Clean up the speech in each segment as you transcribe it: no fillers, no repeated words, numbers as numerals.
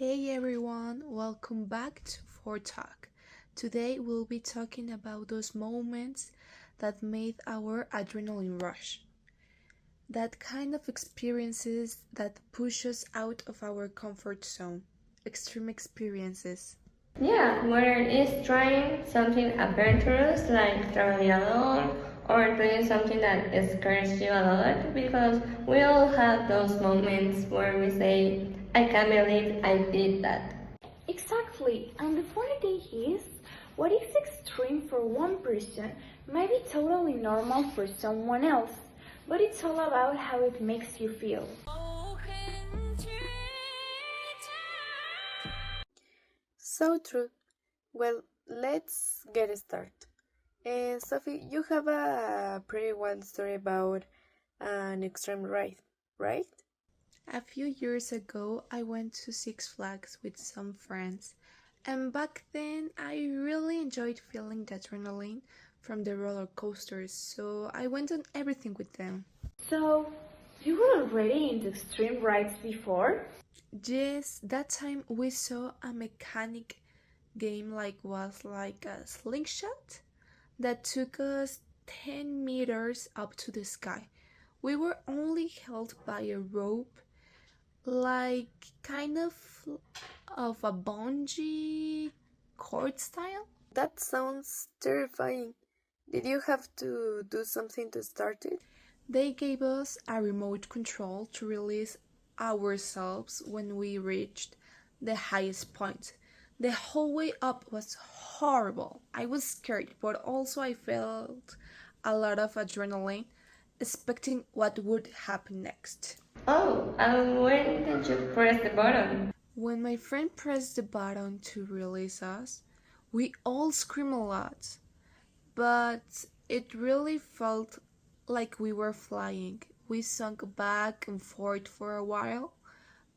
Hey everyone, welcome back to For Talk. Today we'll be talking about those moments that made our adrenaline rush. That kind of experiences that push us out of our comfort zone. Extreme experiences. Yeah, whether it's trying something adventurous like traveling alone or doing something that scares you a lot, because we all have those moments where we say, I can't believe I did that. Exactly, and the funny thing is, what is extreme for one person might be totally normal for someone else, but it's all about how it makes you feel. So true. Well, let's get started. Sophie, you have a pretty wild story about an extreme ride, right? A few years ago, I went to Six Flags with some friends, and back then I really enjoyed feeling the adrenaline from the roller coasters, so I went on everything with them. So, you were already into extreme rides before? Yes, that time we saw a mechanic game like a slingshot that took us 10 meters up to the sky. We were only held by a rope, like kind of a bungee cord style. That sounds terrifying. Did you have to do something to start it? They gave us a remote control to release ourselves when we reached the highest point. The whole way up was horrible. I was scared, but also I felt a lot of adrenaline, expecting what would happen next. Oh, and when did you press the button? When my friend pressed the button to release us, we all screamed a lot, but it really felt like we were flying. We sunk back and forth for a while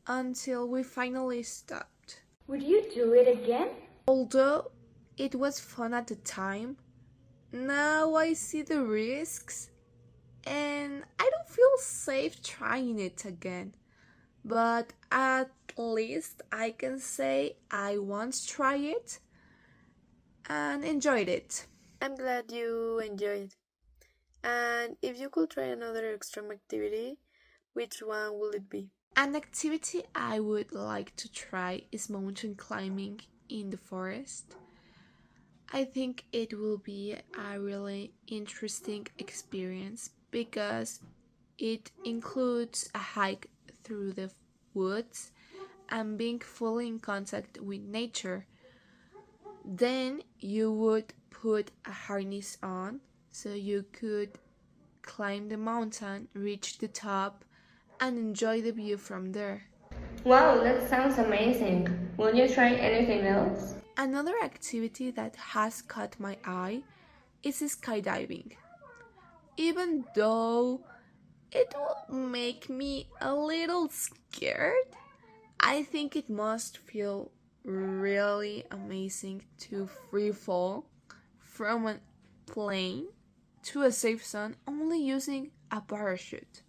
until we finally stopped. Would you do it again? Although it was fun at the time, now I see the risks and I don't feel safe trying it again. But at least I can say I once tried it and enjoyed it. I'm glad you enjoyed. And if you could try another extreme activity, which one would it be? An activity I would like to try is mountain climbing in the forest. I think it will be a really interesting experience because it includes a hike through the woods and being fully in contact with nature. Then you would put a harness on so you could climb the mountain, reach the top, and enjoy the view from there. Wow, that sounds amazing. Will you try anything else? Another activity that has caught my eye is skydiving. Even though it will make me a little scared, I think it must feel really amazing to free fall from a plane to a safe zone only using a parachute.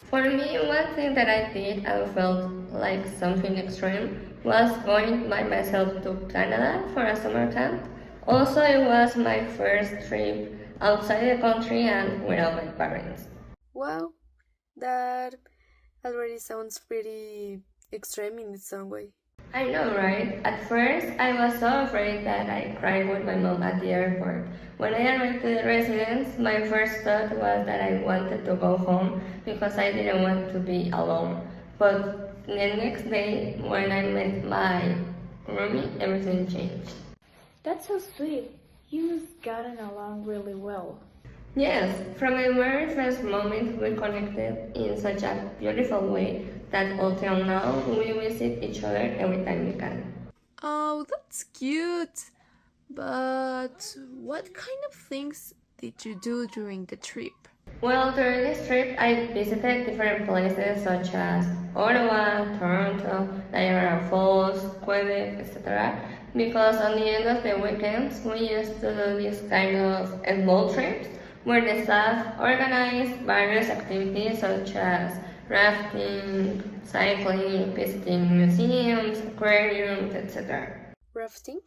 For me, one thing that I did and felt like something extreme was going by myself to Canada for a summer camp. Also, it was my first trip outside the country and without my parents. Wow, that already sounds pretty extreme in its own way. I know, right? At first, I was so afraid that I cried with my mom at the airport. When I arrived to the residence, my first thought was that I wanted to go home because I didn't want to be alone. But the next day, when I met my roomie, everything changed. That's so sweet. You must gotten along really well. Yes, from the very first moment we connected in such a beautiful way that until now we visit each other every time we can. Oh, that's cute! But what kind of things did you do during the trip? Well, during this trip I visited different places such as Ottawa, Toronto, Niagara Falls, Quebec, etc. Because on the end of the weekends we used to do these kind of small trips where the staff organized various activities such as rafting, cycling, visiting museums, aquariums, etc. Rafting?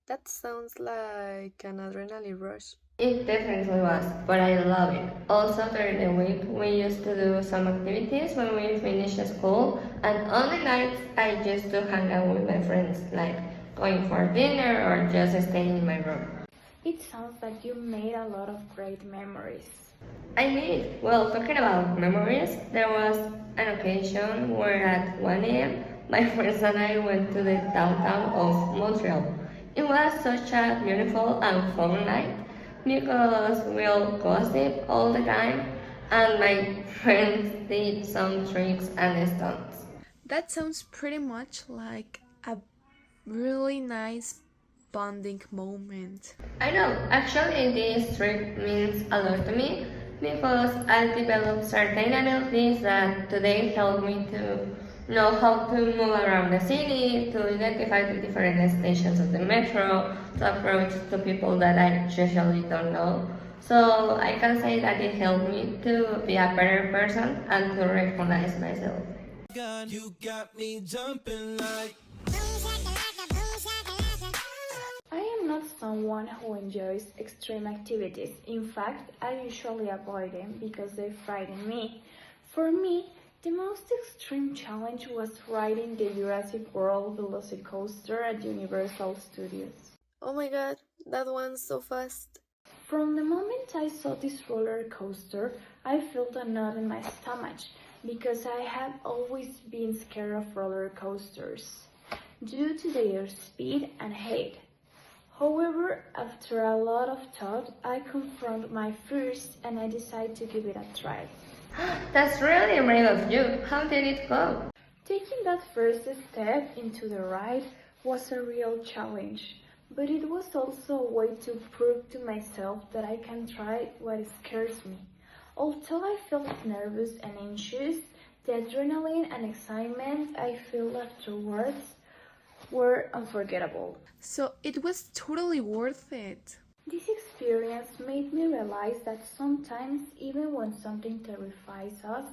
That sounds like an adrenaline rush. It definitely was, but I love it. Also, during the week, we used to do some activities when we finished school, and on the nights, I used to hang out with my friends, like going for dinner or just staying in my room. It sounds like you made a lot of great memories. I did. Well, talking about memories, there was an occasion where at 1 a.m. my friends and I went to the downtown of Montreal. It was such a beautiful and fun night because we all gossiped all the time and my friends did some tricks and stunts. That sounds pretty much like a really nice bonding moment. I know, actually, this trip means a lot to me because I developed certain abilities that today help me to know how to move around the city, to identify the different stations of the metro, to approach to people that I usually don't know. So I can say that it helped me to be a better person and to recognize myself. You got me jumping like I am not someone who enjoys extreme activities. In fact, I usually avoid them because they frighten me. For me, the most extreme challenge was riding the Jurassic World Velocicoaster at Universal Studios. Oh my god, that one's so fast. From the moment I saw this roller coaster, I felt a knot in my stomach because I had always been scared of roller coasters due to their speed and height. However, after a lot of thought, I confront my fears and I decide to give it a try. That's really brave of you. How did it go? Taking that first step into the ride was a real challenge, but it was also a way to prove to myself that I can try what scares me. Although I felt nervous and anxious, the adrenaline and excitement I felt afterwards were unforgettable. So it was totally worth it. This experience made me realize that sometimes, even when something terrifies us,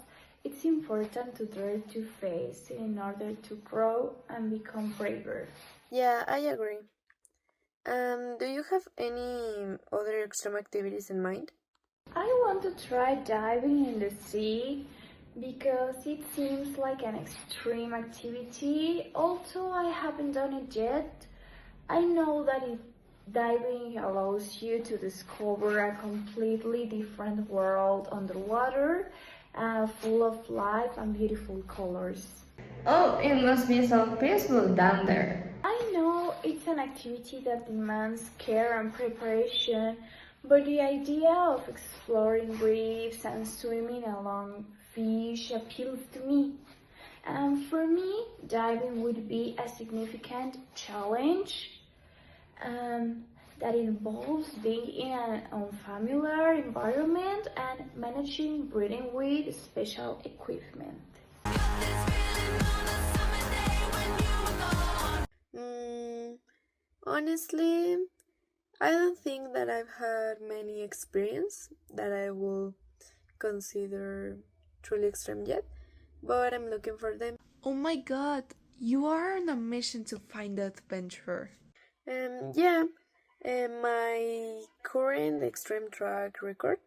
it's important to dare to face it in order to grow and become braver. Yeah, I agree. Do you have any other extreme activities in mind? I want to try diving in the sea because it seems like an extreme activity. Although I haven't done it yet, I know that diving allows you to discover a completely different world underwater, full of life and beautiful colors. Oh, it must be so peaceful down there. I know it's an activity that demands care and preparation, but the idea of exploring reefs and swimming along fish appeals to me. And for me, diving would be a significant challenge that involves being in an unfamiliar environment and managing breathing with special equipment. Mm, honestly, I don't think that I've had many experience that I will consider truly extreme yet, but I'm looking for them. Oh my god, you are on a mission to find that adventure. Yeah, my current extreme track record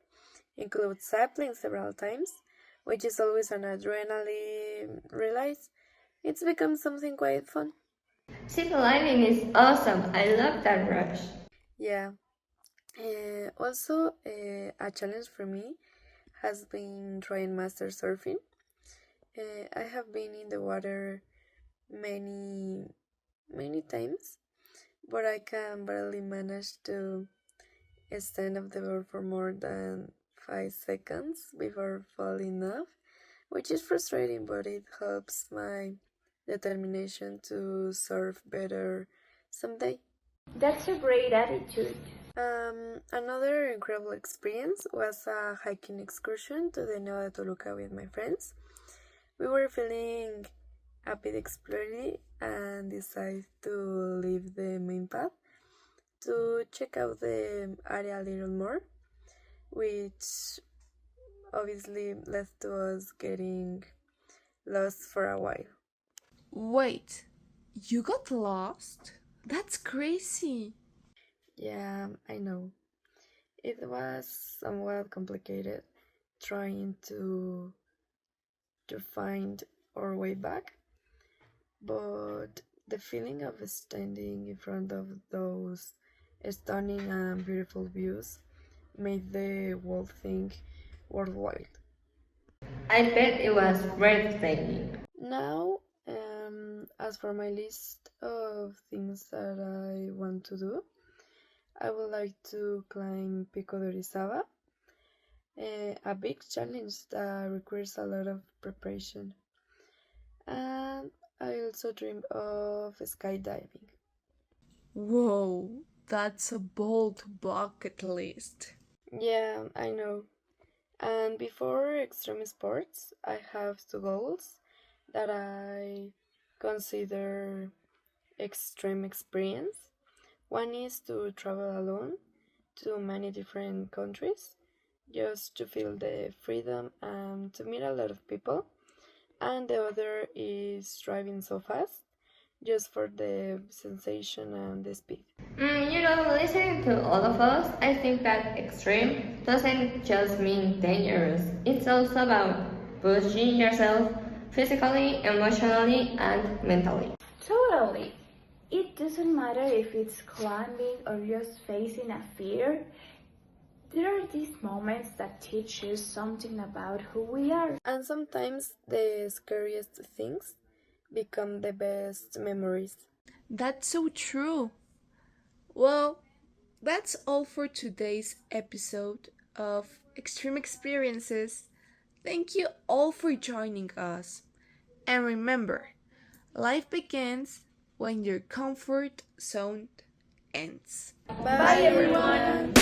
includes cycling several times, which is always an adrenaline release. It's become something quite fun. Zip lining is awesome. I love that rush. Yeah. Also, a challenge for me has been trying master surfing. I have been in the water many, many times, but I can barely manage to stand up the board for more than 5 seconds before falling off, which is frustrating, but it helps my determination to surf better someday. That's a great attitude. Another incredible experience was a hiking excursion to the Neva de Toluca with my friends. We were feeling a bit explored and decided to leave the main path to check out the area a little more, which obviously led to us getting lost for a while. Wait, you got lost? That's crazy. Yeah, I know. It was somewhat complicated trying to find our way back, but the feeling of standing in front of those stunning and beautiful views made the whole thing worthwhile. I bet it was breathtaking. Now, as for my list of things that I want to do, I would like to climb Pico de Orizaba, a big challenge that requires a lot of preparation. And I also dream of skydiving. Whoa, that's a bold bucket list. Yeah, I know. And before extreme sports, I have two goals that I consider extreme experience. One is to travel alone to many different countries just to feel the freedom and to meet a lot of people. And the other is driving so fast just for the sensation and the speed. Listening to all of us, I think that extreme doesn't just mean dangerous. It's also about pushing yourself physically, emotionally, and mentally. Totally. It doesn't matter if it's climbing or just facing a fear. There are these moments that teach us something about who we are. And sometimes the scariest things become the best memories. That's so true. Well, that's all for today's episode of Extreme Experiences. Thank you all for joining us. And remember, life begins when your comfort zone ends. Bye everyone!